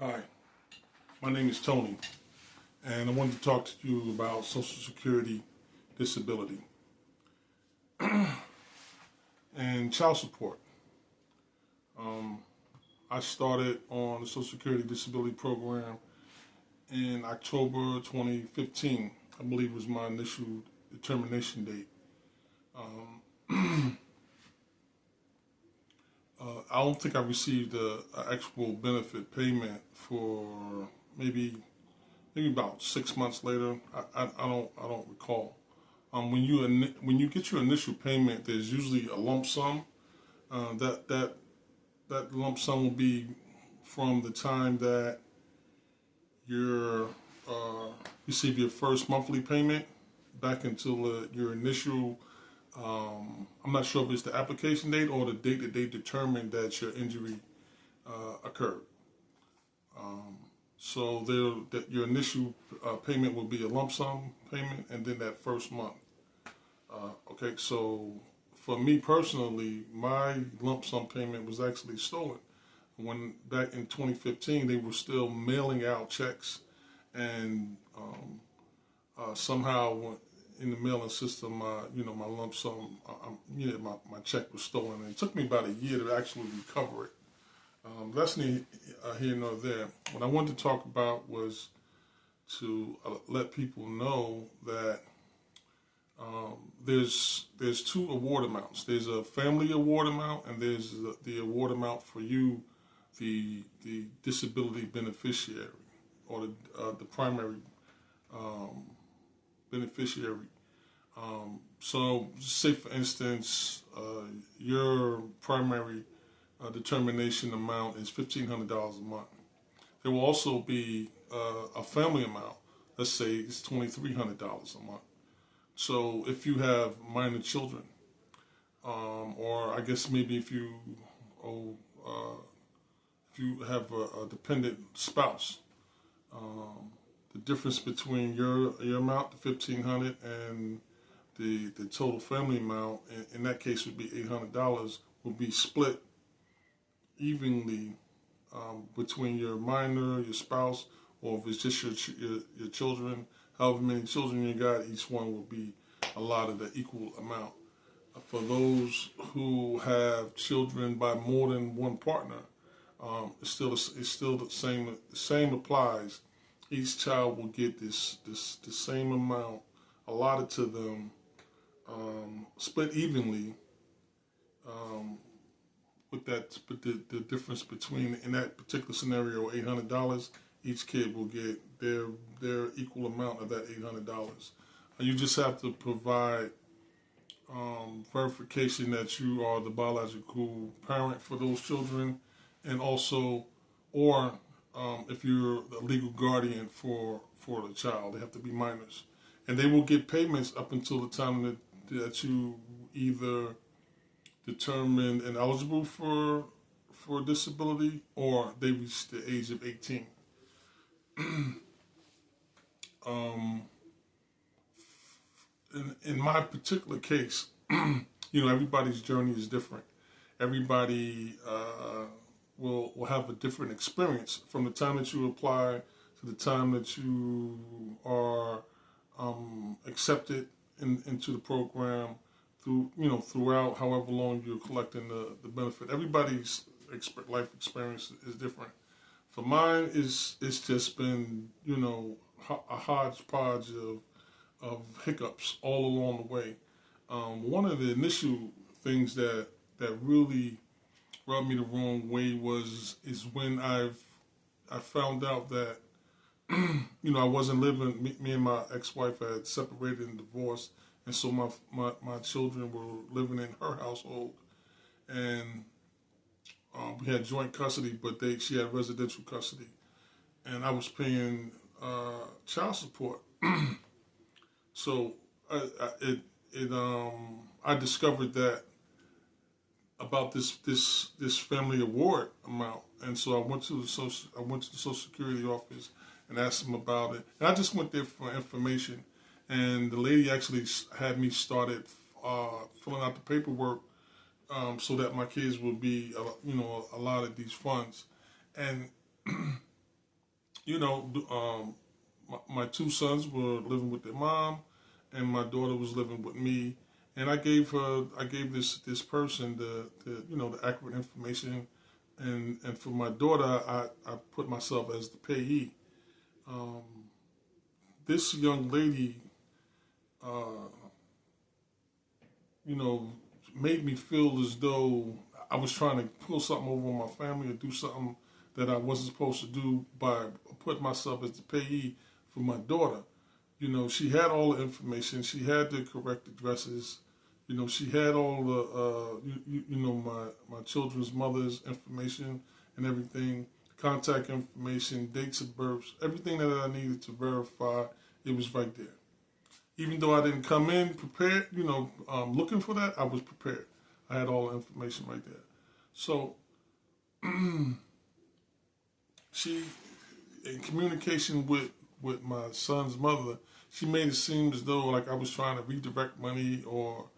Hi, my name is Tony, and I wanted to talk to you about Social Security disability and child support. Um, I started on the Social Security disability program in October 2015. I believe was my initial determination date. Um, I don't think I received a actual benefit payment for maybe about 6 months later. I don't recall. When you get your initial payment, there's usually a lump sum. That lump sum will be from the time that you uh, receive your first monthly payment back until your initial. I'm not sure if it's the application date or the date that they determined that your injury occurred. Um, so that your initial payment will be a lump sum payment, and then that first month. Okay, so for me personally, my lump sum payment was actually stolen. When back in 2015, they were still mailing out checks, and somehow in the mailing system, my lump sum, my check was stolen, and it took me about a year to actually recover it. That's neither here nor there. What I wanted to talk about was to let people know that there's two award amounts. There's a family award amount, and there's the award amount for you, the disability beneficiary, or the primary um, beneficiary. So, say for instance, your primary determination amount is $1,500 a month. There will also be a family amount. Let's say it's $2,300 a month. So if you have minor children, or I guess maybe oh, uh, if you have a dependent spouse, um, the difference between your amount, the 1,500, and the total family amount, in that case would be $800, will be split evenly between your minor, your spouse, or if it's just your children. However many children you got, each one will be allotted an equal amount. For those who have children by more than one partner, it's still the same. The same applies. Each child will get the same amount allotted to them, split evenly. Um, but the difference between in that particular scenario, $800, each kid will get their equal amount of that $800. You just have to provide verification that you are the biological parent for those children, and also, or if you're the legal guardian for the child, they have to be minors, and they will get payments up until the time that you either determined and eligible for disability or they reach the age of 18. um, in my particular case, everybody's journey is different. Everybody will have a different experience from the time that you apply to the time that you are accepted into the program throughout however long you're collecting the benefit. Everybody's life experience is different. For mine, it's just been a hodgepodge of hiccups all along the way. One of the initial things that really rubbed me the wrong way is when I found out that I wasn't living. Me and my ex-wife had separated and divorced, and so my children were living in her household, and we had joint custody, but she had residential custody, and I was paying child support. So I discovered that about this family award amount, and so I went to the Social Security office and asked them about it, and I just went there for information, and the lady actually had me started filling out the paperwork so that my kids would be allotted these funds, and you know, my two sons were living with their mom, and my daughter was living with me. And I gave this person the you know the accurate information, and for my daughter, I put myself as the payee. Um, this young lady, uh, you know, made me feel as though I was trying to pull something over on my family or do something that I wasn't supposed to do by putting myself as the payee for my daughter. You know, she had all the information. She had the correct addresses. You know, she had all the, you know, my children's mother's information and everything, contact information, dates of birth, everything that I needed to verify, it was right there. Even though I didn't come in prepared, you know, looking for that, I was prepared. I had all the information right there. So she, in communication with my son's mother, she made it seem as though like I was trying to redirect money or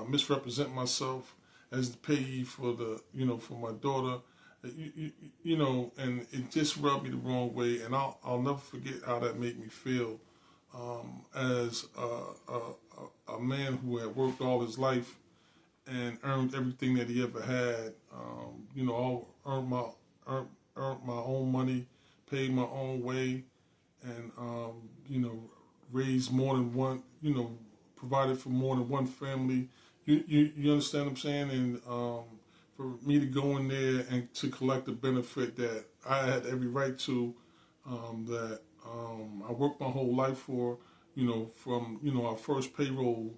misrepresent myself as the payee for the you know for my daughter. You know, and it just rubbed me the wrong way, and I'll never forget how that made me feel as a man who had worked all his life and earned everything that he ever had. You know, I earned my own money, paid my own way, and you know, raised more than one. You know, provided for more than one family. You understand what I'm saying? And for me to go in there and to collect the benefit that I had every right to, that I worked my whole life for. You know, from you know our first payroll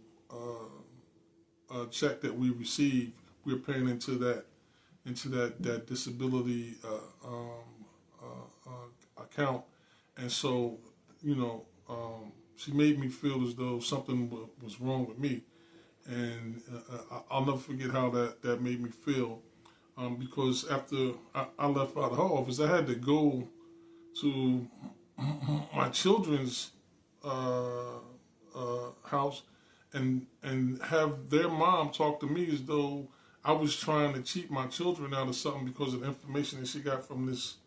check that we received, we were paying into that disability account, and so you know she made me feel as though something was wrong with me, and I'll never forget how that made me feel, because after I left out of her office, I had to go to my children's house and have their mom talk to me as though I was trying to cheat my children out of something because of the information that she got from this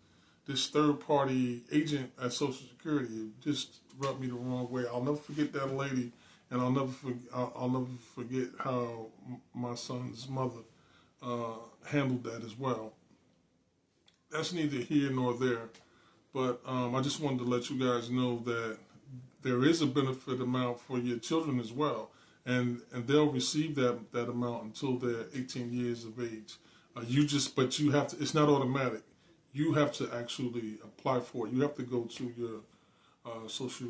third party agent at Social Security. It just rubbed me the wrong way. I'll never forget that lady, and I'll never forget how my son's mother handled that as well. That's neither here nor there, but I just wanted to let you guys know that there is a benefit amount for your children as well, and they'll receive that amount until they're 18 years of age. But you have to. It's not automatic. You have to actually apply for it. You have to go to your social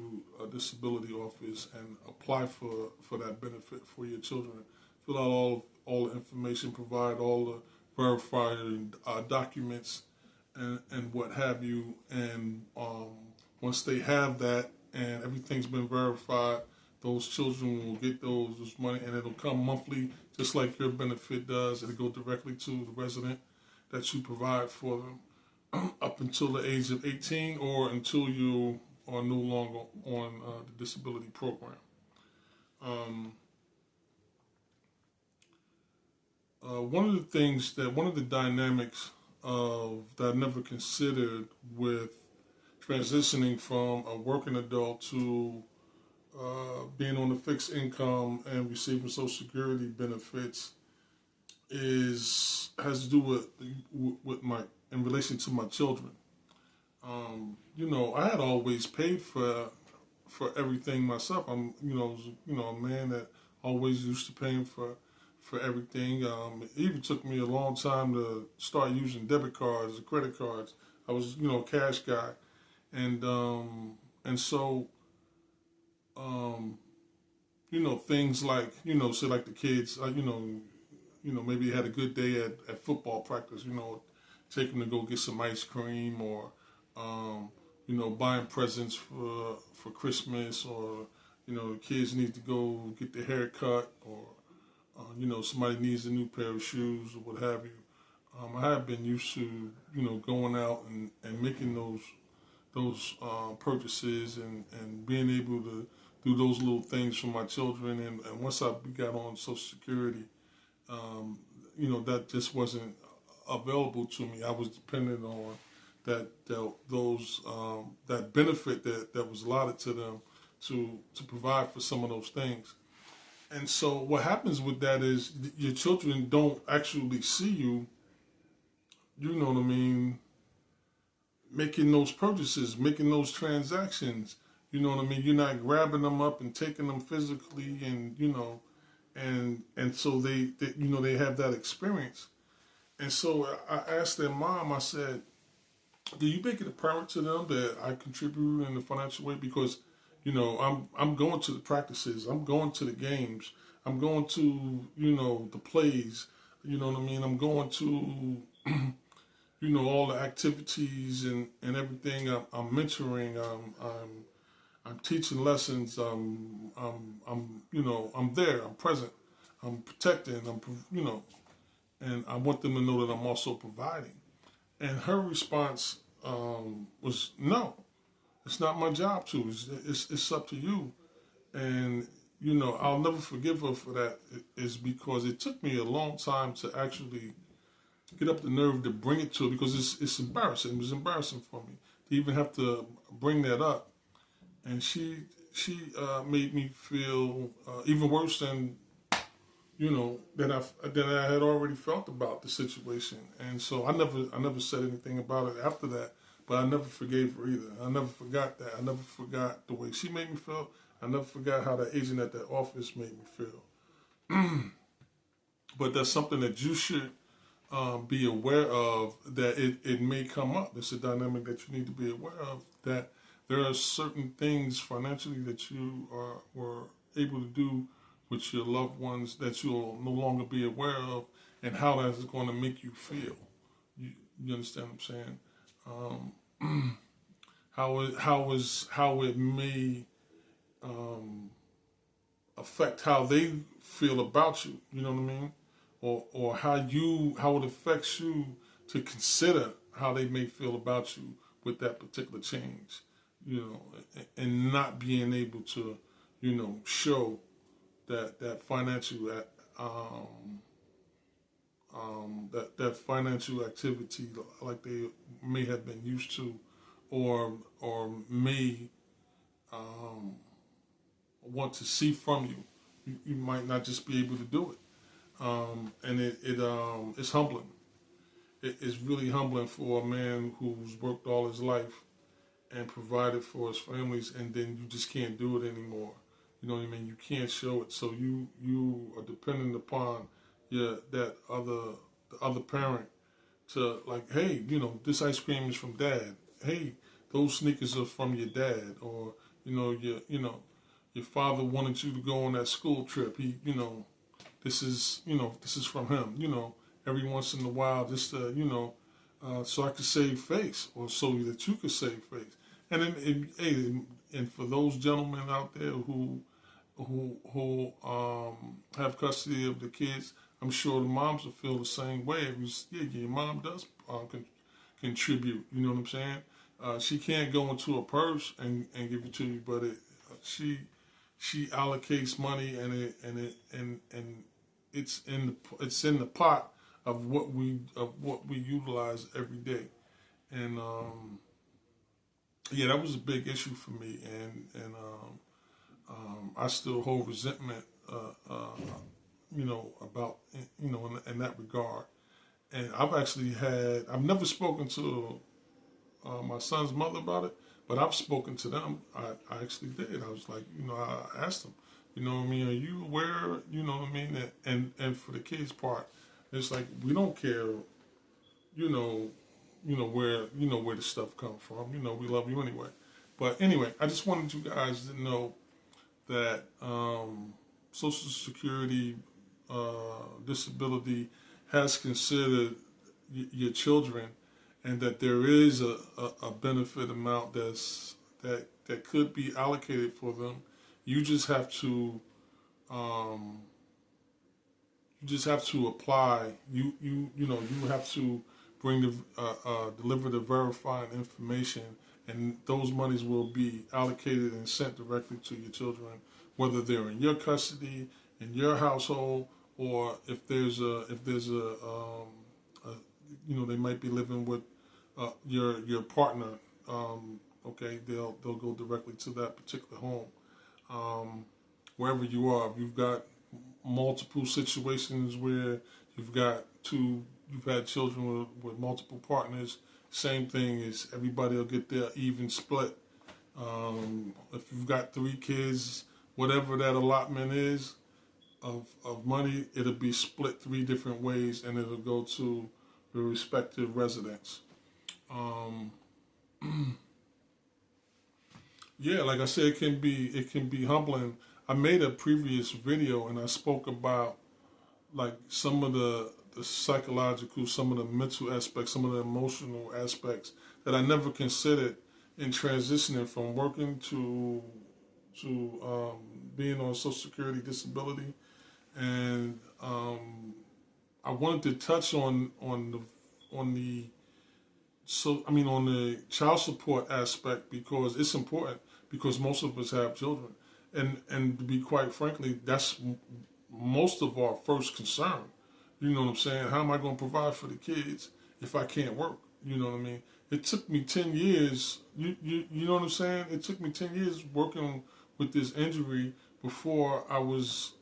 disability office and apply for that benefit for your children. Fill out all the information, provide all the verified documents and what have you. And once they have that and everything's been verified, those children will get those money, and it'll come monthly, just like your benefit does. It'll go directly to the resident that you provide for them up until the age of 18 or until you are no longer on the disability program. Um, one of the dynamics of that I never considered with transitioning from a working adult to being on a fixed income and receiving Social Security benefits has to do with my in relation to my children. You know, I had always paid for everything myself. I'm a man that always used to paying for everything. It even took me a long time to start using debit cards and credit cards. I was a cash guy, and so things like say like the kids, maybe had a good day at football practice. Take them to go get some ice cream or buying presents for Christmas, or the kids need to go get their hair cut, or somebody needs a new pair of shoes or what have you. I have been used to going out and making those purchases and being able to do those little things for my children. And once I got on Social Security, that just wasn't available to me. I was dependent on that benefit that was allotted to them to provide for some of those things. And so what happens with that is your children don't actually see you, you know what I mean, making those purchases, making those transactions. You know what I mean? You're not grabbing them up and taking them physically, and and so they have that experience. And so I asked their mom. I said, "Do you make it apparent to them that I contribute in a financial way? Because I'm going to the practices, I'm going to the games, I'm going to the plays. You know what I mean? I'm going to all the activities and everything. I'm mentoring. I'm teaching lessons. I'm there. I'm present. I'm protecting. And I want them to know that I'm also providing." And her response was, "No, it's not my job to. It's up to you." And I'll never forgive her for that. Is because it took me a long time to actually get up the nerve to bring it to her, because it's embarrassing. It was embarrassing for me to even have to bring that up. And she made me feel even worse than that I had already felt about the situation. And so I never said anything about it after that. But I never forgave her either. I never forgot that. I never forgot the way she made me feel. I never forgot how the agent at that office made me feel. But that's something that you should be aware of, that it may come up. It's a dynamic that you need to be aware of, that there are certain things financially that you were able to do with your loved ones that you'll no longer be aware of, and how that is going to make you feel. You understand what I'm saying? How it may affect how they feel about you. You know what I mean? Or how it affects you to consider how they may feel about you with that particular change. And not being able to, show that financial that financial activity like they may have been used to, or may want to see from you. You might not just be able to do it, and it's humbling. It's really humbling for a man who's worked all his life and provided for his families, and then you just can't do it anymore. You know what I mean? You can't show it, so you are dependent upon the other parent to, like, hey, this ice cream is from Dad. Hey, those sneakers are from your dad, or your father wanted you to go on that school trip. This is from him. Every once in a while, just so I could save face, or so that you could save face. And then, and for those gentlemen out there who have custody of the kids, I'm sure the moms will feel the same way. Your mom does contribute. You know what I'm saying? She can't go into a purse and give it to you, but she allocates money, and it's in the pot of what we utilize every day. And that was a big issue for me, and I still hold resentment, about in that regard. And I've never spoken to my son's mother about it, but I've spoken to them. I actually did. I was like, I asked them, what I mean, are you aware, what I mean? And for the kids' part, it's like, we don't care, where the stuff comes from. We love you anyway. But anyway, I just wanted you guys to know that Social Security disability has considered your children, and that there is a benefit amount that could be allocated for them. You just have to apply. You have to deliver the verifying information, and those monies will be allocated and sent directly to your children, whether they're in your custody, in your household, or if there's a they might be living with your partner. Okay, they'll go directly to that particular home. Wherever you are, if you've got multiple situations where you've had children with multiple partners, same thing is everybody will get their even split. If you've got 3 kids, whatever that allotment is of money, it'll be split 3 different ways, and it'll go to the respective residents. Um, yeah, like I said, it can be humbling. I made a previous video and I spoke about like some of the psychological, some of the mental aspects, some of the emotional aspects that I never considered in transitioning from working to being on Social Security disability, and I wanted to touch on the on the child support aspect because it's important because most of us have children, and to be quite frankly, that's most of our first concern. You know what I'm saying? How am I going to provide for the kids if I can't work? You know what I mean? It took me 10 years. You know what I'm saying? It took me 10 years working with this injury before I was,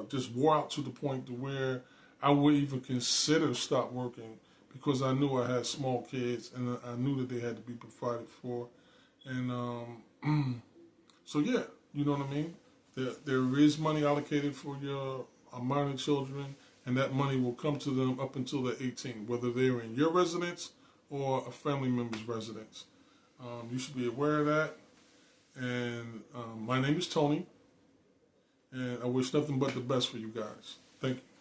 just wore out to the point to where I would even consider stop working because I knew I had small kids and I knew that they had to be provided for. And so, yeah, you know what I mean? There is money allocated for your minor children, and that money will come to them up until they're 18, whether they're in your residence or a family member's residence. You should be aware of that. And my name is Tony, and I wish nothing but the best for you guys. Thank you.